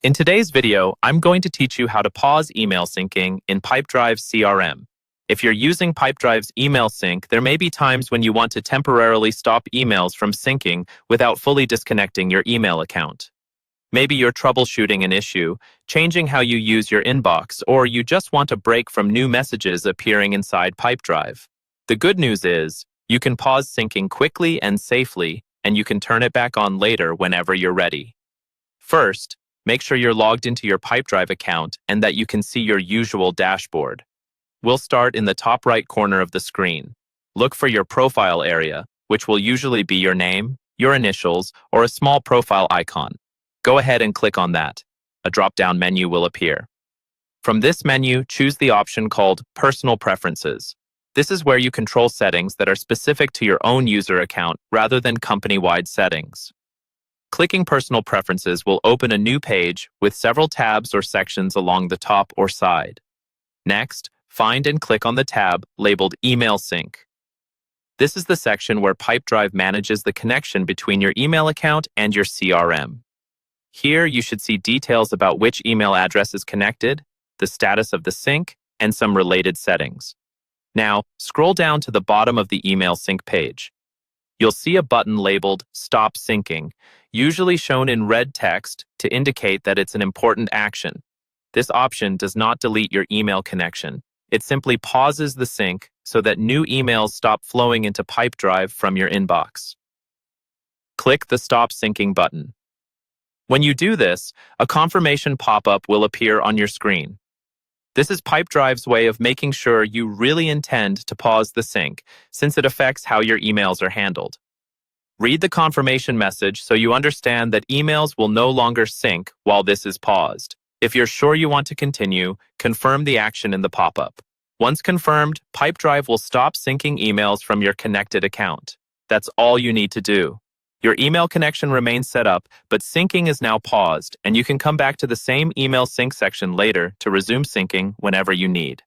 In today's video, I'm going to teach you how to pause email syncing in Pipedrive CRM. If you're using Pipedrive's email sync, there may be times when you want to temporarily stop emails from syncing without fully disconnecting your email account. Maybe you're troubleshooting an issue, changing how you use your inbox, or you just want a break from new messages appearing inside Pipedrive. The good news is, you can pause syncing quickly and safely, and you can turn it back on later whenever you're ready. First, make sure you're logged into your Pipedrive account and that you can see your usual dashboard. We'll start in the top right corner of the screen. Look for your profile area, which will usually be your name, your initials, or a small profile icon. Go ahead and click on that. A drop-down menu will appear. From this menu, choose the option called Personal Preferences. This is where you control settings that are specific to your own user account rather than company-wide settings. Clicking Personal Preferences will open a new page with several tabs or sections along the top or side. Next, find and click on the tab labeled Email Sync. This is the section where Pipedrive manages the connection between your email account and your CRM. Here, you should see details about which email address is connected, the status of the sync, and some related settings. Now, scroll down to the bottom of the email sync page. You'll see a button labeled Stop Syncing, usually shown in red text to indicate that it's an important action. This option does not delete your email connection. It simply pauses the sync so that new emails stop flowing into Pipedrive from your inbox. Click the Stop Syncing button. When you do this, a confirmation pop-up will appear on your screen. This is Pipedrive's way of making sure you really intend to pause the sync, since it affects how your emails are handled. Read the confirmation message so you understand that emails will no longer sync while this is paused. If you're sure you want to continue, confirm the action in the pop-up. Once confirmed, Pipedrive will stop syncing emails from your connected account. That's all you need to do. Your email connection remains set up, but syncing is now paused, and you can come back to the same email sync section later to resume syncing whenever you need.